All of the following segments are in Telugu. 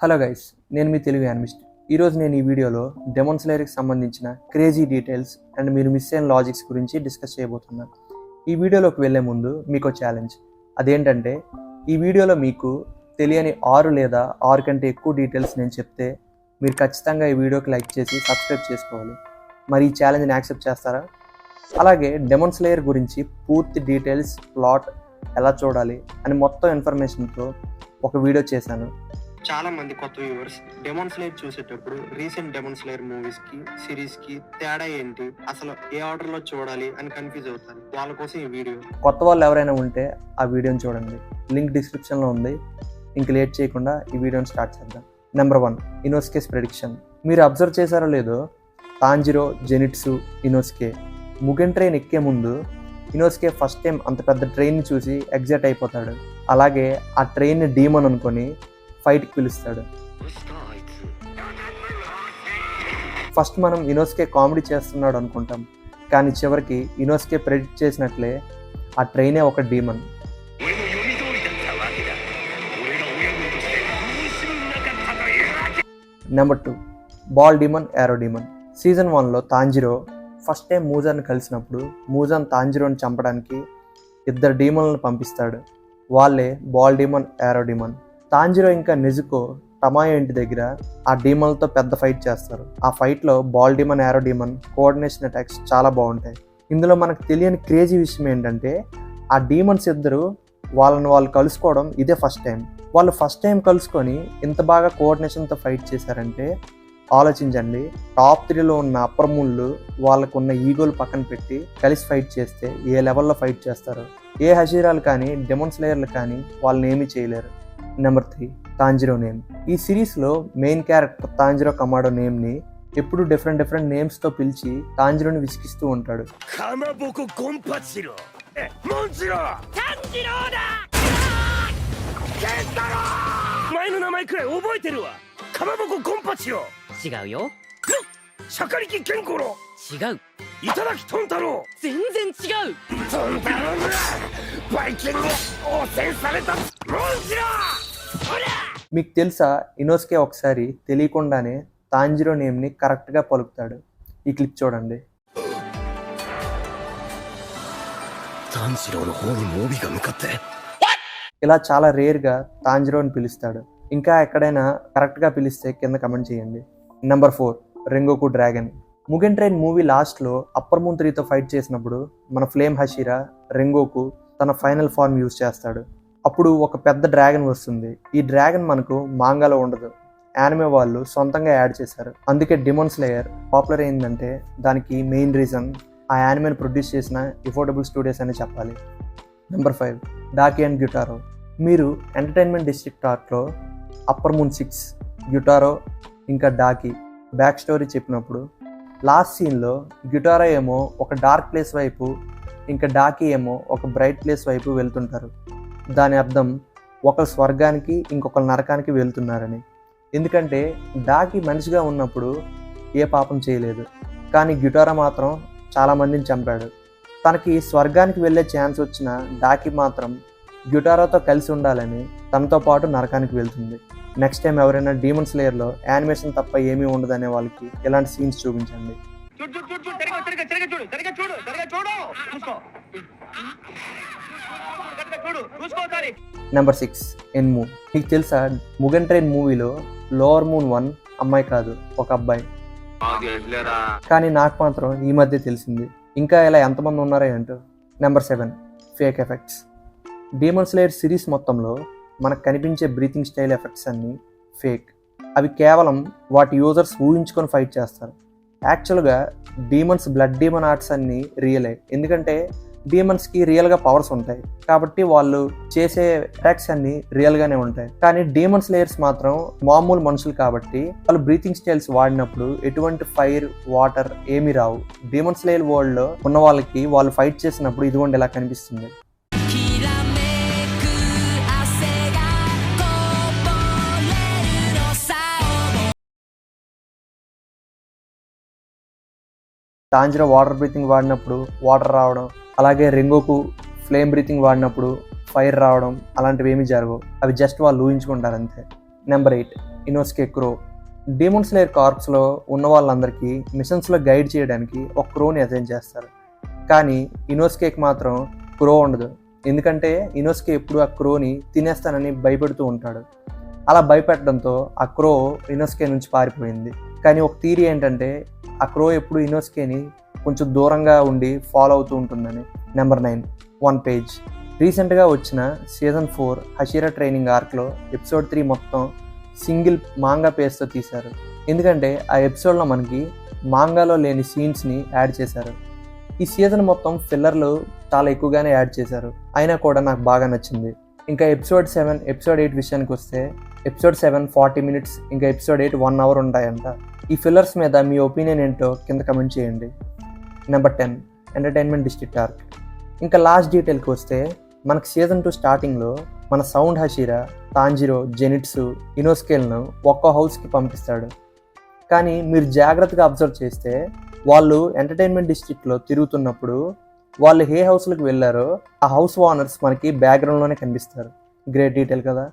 హలో గైస్, నేను మీ తెలుగు యానిమిస్ట్. ఈరోజు నేను ఈ వీడియోలో డెమన్ స్లేయర్కి సంబంధించిన క్రేజీ డీటెయిల్స్ అండ్ మీరు మిస్ అయిన లాజిక్స్ గురించి డిస్కస్ చేయబోతున్నాను. ఈ వీడియోలోకి వెళ్ళే ముందు మీకు ఛాలెంజ్. అదేంటంటే ఈ వీడియోలో మీకు తెలియని 6 లేదా 6 కంటే ఎక్కువ డీటెయిల్స్ నేను చెప్తే మీరు ఖచ్చితంగా ఈ వీడియోకి లైక్ చేసి సబ్స్క్రైబ్ చేసుకోవాలి. మరి ఈ ఛాలెంజ్ని యాక్సెప్ట్ చేస్తారా? అలాగే డెమన్ స్లేయర్ గురించి పూర్తి డీటెయిల్స్, ప్లాట్ ఎలా చూడాలి అని మొత్తం ఇన్ఫర్మేషన్తో ఒక వీడియో చేశాను. చాలా మంది కొత్త వ్యూవర్స్ డెమన్ స్లేయర్ చూసేటప్పుడు రీసెంట్ డెమన్ స్లేయర్ మూవీస్ కి సిరీస్ కి తేడా ఏంటి, అసలు ఏ ఆర్డర్ లో చూడాలి అని కన్ఫ్యూజ్ అవుతారు. వాళ్ళ కోసం ఈ వీడియో. కొత్త వాళ్ళు ఎవరైనా ఉంటే ఆ వీడియోని చూడండి, లింక్ డిస్క్రిప్షన్లో ఉంది. ఇంక లేట్ చేయకుండా ఈ వీడియోని స్టార్ట్ చేద్దాం. Number 1, Inosuke's prediction. మీరు అబ్జర్వ్ చేశారో లేదో, తాంజిరో, జెనిట్సు, ఇనోస్కే ముగెన్ ట్రైన్ ఎక్కే ముందు ఇనోస్కే ఫస్ట్ టైం అంత పెద్ద ట్రైన్ని చూసి ఎగ్జైట్ అయిపోతాడు. అలాగే ఆ ట్రైన్ని డీమన్ అనుకొని ఫైట్కి పిలుస్తాడు. ఫస్ట్ మనం ఇనోస్కే కామెడీ చేస్తున్నాడు అనుకుంటాం, కానీ చివరికి ఇనోస్కే ప్రెడిక్ట్ చేసినట్లే ఆ ట్రైనే ఒక demon. Number 2, ball demon, arrow demon. Season 1లో తాంజిరో ఫస్ట్ టైం మూజాన్ని కలిసినప్పుడు మూజాన్ తాంజిరోని చంపడానికి 2 డీమన్లను పంపిస్తాడు. వాళ్ళే ball demon, arrow demon. Tanjiro ఇంకా నెజుకో టమాయో ఇంటి దగ్గర ఆ డీమన్లతో పెద్ద ఫైట్ చేస్తారు. ఆ ఫైట్లో ball demon, arrow demon coordination attacks చాలా బాగుంటాయి. ఇందులో మనకు తెలియని క్రేజీ విషయం ఏంటంటే ఆ డీమన్స్ ఇద్దరు వాళ్ళు కలుసుకోవడం ఇదే ఫస్ట్ టైం. వాళ్ళు ఫస్ట్ టైం కలుసుకొని ఇంత బాగా కోఆర్డినేషన్తో ఫైట్ చేశారంటే ఆలోచించండి. టాప్ 3లో ఉన్న అప్పర్ మూన్లు వాళ్ళకు ఉన్న ఈగోలు పక్కన పెట్టి కలిసి ఫైట్ చేస్తే ఏ లెవెల్లో ఫైట్ చేస్తారు. ఏ హషీరాలు కానీ డెమన్ స్లేయర్లు కానీ వాళ్ళని ఏమీ చేయలేరు. Number 3, Tanjiro name. ఈ సిరీస్లో మెయిన్ క్యారెక్టర్ తాంజిరో కమాడో నేమ్ని ఎప్పుడు డిఫరెంట్ నేమ్స్తో పిలిచి తాంజిరోని విసిగిస్తూ ఉంటాడు. మీకు తెలుసా, ఇనోస్కే ఒకసారి తెలియకుండానే తాంజిరో నేమ్ని కరెక్ట్గా పలుకుతాడు. ఈ క్లిప్ చూడండి. ఇలా చాలా రేర్గా తాంజిరోని పిలుస్తాడు. ఇంకా ఎక్కడైనా కరెక్ట్గా పిలిస్తే కింద కమెంట్ చేయండి. Number 4, Rengoku dragon. Mugen train movie లాస్ట్లో అప్పర్ మూన్ 3తో ఫైట్ చేసినప్పుడు మన ఫ్లేమ్ హషీరా రెంగోకు తన ఫైనల్ ఫార్మ్ యూజ్ చేస్తాడు. అప్పుడు ఒక పెద్ద డ్రాగన్ వస్తుంది. ఈ డ్రాగన్ మనకు మాంగాలో ఉండదు, యానిమే వాళ్ళు సొంతంగా యాడ్ చేశారు. అందుకే డెమన్ స్లేయర్ పాపులర్ అయిందంటే దానికి మెయిన్ రీజన్ ఆ యానిమేని ప్రొడ్యూస్ చేసిన ఇఫోర్డబుల్ స్టూడియోస్ అని చెప్పాలి. Number 5, Daki and Gyutaro. మీరు ఎంటర్టైన్మెంట్ డిస్ట్రిక్ట్ ఆర్ట్లో అప్పర్ మూన్ 6, గ్యుటారో ఇంకా డాకి బ్యాక్ స్టోరీ చెప్పినప్పుడు లాస్ట్ సీన్లో గ్యుటారో ఏమో ఒక డార్క్ ప్లేస్ వైపు, ఇంకా డాకి ఏమో ఒక బ్రైట్ ప్లేస్ వైపు వెళ్తుంటారు. దాని అర్థం ఒకరు స్వర్గానికి ఇంకొకరు నరకానికి వెళ్తున్నారని. ఎందుకంటే డాకి మనిషిగా ఉన్నప్పుడు ఏ పాపం చేయలేదు, కానీ గ్యుటారో మాత్రం చాలామందిని చంపాడు. తనకి స్వర్గానికి వెళ్ళే ఛాన్స్ వచ్చిన డాకి మాత్రం గ్యుటారోతో కలిసి ఉండాలని తనతో పాటు నరకానికి వెళ్తుంది. నెక్స్ట్ టైం ఎవరైనా డీమన్ స్లేయర్లో యానిమేషన్ తప్ప ఏమీ ఉండదనే వాళ్ళకి ఇలాంటి సీన్స్ చూపించండి. నెంబర్ 6, ఎన్ము. మీకు తెలుసా, ముగెన్ ట్రైన్ మూవీలో లోవర్ మూన్ 1 అమ్మాయి కాదు, ఒక అబ్బాయి. కానీ నాకు మాత్రం ఈ మధ్య తెలిసింది. ఇంకా ఇలా ఎంతమంది ఉన్నారో ఏంటో. Number 7, fake effects. Demon slayer series మొత్తంలో మనకు కనిపించే బ్రీతింగ్ స్టైల్ ఎఫెక్ట్స్ అన్నీ ఫేక్. అవి కేవలం వాటి యూజర్స్ ఊహించుకొని ఫైట్ చేస్తారు. యాక్చువల్గా డీమన్స్ బ్లడ్ డీమన్ ఆర్ట్స్ అన్నీ రియలే. ఎందుకంటే డీమన్స్కి రియల్గా పవర్స్ ఉంటాయి కాబట్టి వాళ్ళు చేసే అటాక్స్ అన్నీ రియల్గానే ఉంటాయి. కానీ డీమన్ స్లేయర్స్ మాత్రం మామూలు మనుషులు కాబట్టి వాళ్ళు బ్రీతింగ్ స్టైల్స్ వాడినప్పుడు ఎటువంటి ఫైర్, వాటర్ ఏమీ రావు. డీమన్ స్లేయర్ వరల్డ్లో ఉన్న వాళ్ళకి వాళ్ళు ఫైట్ చేసినప్పుడు ఇదిగోండి ఇలా కనిపిస్తుంది. తాంజిరో వాటర్ బ్రీతింగ్ వాడినప్పుడు వాటర్ రావడం, అలాగే రెంగోకు ఫ్లేమ్ బ్రీతింగ్ వాడినప్పుడు ఫైర్ రావడం అలాంటివి ఏమీ జరగవు. అవి జస్ట్ వాళ్ళు ఊహించుకుంటారు అంతే. నెంబర్ 8 ఇనోస్కే క్రో. డీమన్ స్లేయర్ కార్ప్స్లో ఉన్న వాళ్ళందరికీ మిషన్స్లో గైడ్ చేయడానికి ఒక క్రోని అసైన్ చేస్తారు. కానీ ఇనోస్కేకి మాత్రం క్రో ఉండదు. ఎందుకంటే ఇనోస్కే ఎప్పుడు ఆ క్రోని తినేస్తానని భయపెడుతూ ఉంటాడు. అలా భయపెట్టడంతో ఆ క్రో ఇనోస్కే నుంచి పారిపోయింది. కానీ ఒక థియరీ ఏంటంటే ఆ క్రో ఎప్పుడు ఇనోస్కేని కొంచెం దూరంగా ఉండి ఫాలో అవుతూ ఉంటుందని. Number 9 one page. రీసెంట్గా వచ్చిన సీజన్ 4 హషీరా ట్రైనింగ్ ఆర్క్లో ఎపిసోడ్ 3 మొత్తం సింగిల్ మాంగా పేజ్తో తీశారు. ఎందుకంటే ఆ ఎపిసోడ్లో మనకి మాంగాలో లేని సీన్స్ని యాడ్ చేశారు. ఈ సీజన్ మొత్తం ఫిల్లర్లు చాలా ఎక్కువగానే యాడ్ చేశారు, అయినా కూడా నాకు బాగా నచ్చింది. ఇంకా ఎపిసోడ్ 7, ఎపిసోడ్ 8 విషయానికి వస్తే ఎపిసోడ్ 7 40 మినిట్స్, ఇంకా ఎపిసోడ్ 8 1 అవర్ ఉంటాయంట. ఈ ఫిల్లర్స్ మీద మీ ఒపీనియన్ ఏంటో కింద కమెంట్ చేయండి. Number 10 entertainment district arc. ఇంకా లాస్ట్ డీటెయిల్కి వస్తే మనకు సీజన్ 2 స్టార్టింగ్లో మన సౌండ్ హషీరా, తాంజిరో, జెనిట్సు, ఇనోస్కేల్ను ఒక్కో హౌస్కి పంపిస్తాడు. కానీ మీరు జాగ్రత్తగా అబ్జర్వ్ చేస్తే వాళ్ళు ఎంటర్టైన్మెంట్ డిస్ట్రిక్ట్లో తిరుగుతున్నప్పుడు వాళ్ళు ఏ హౌస్లకు వెళ్ళారో ఆ హౌస్ ఓనర్స్ మనకి బ్యాక్గ్రౌండ్లోనే కనిపిస్తారు. గ్రేట్ డీటెయిల్ కదా.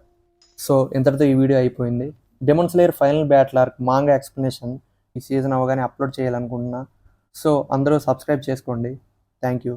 సో ఇంతటితో ఈ వీడియో అయిపోయింది. Demon slayer final battle arc manga explanation ఈ సీజన్ అవగానే అప్లోడ్ చేయాలనుకుంటున్నా. సో అందరూ సబ్స్క్రైబ్ చేసుకోండి. Thank you.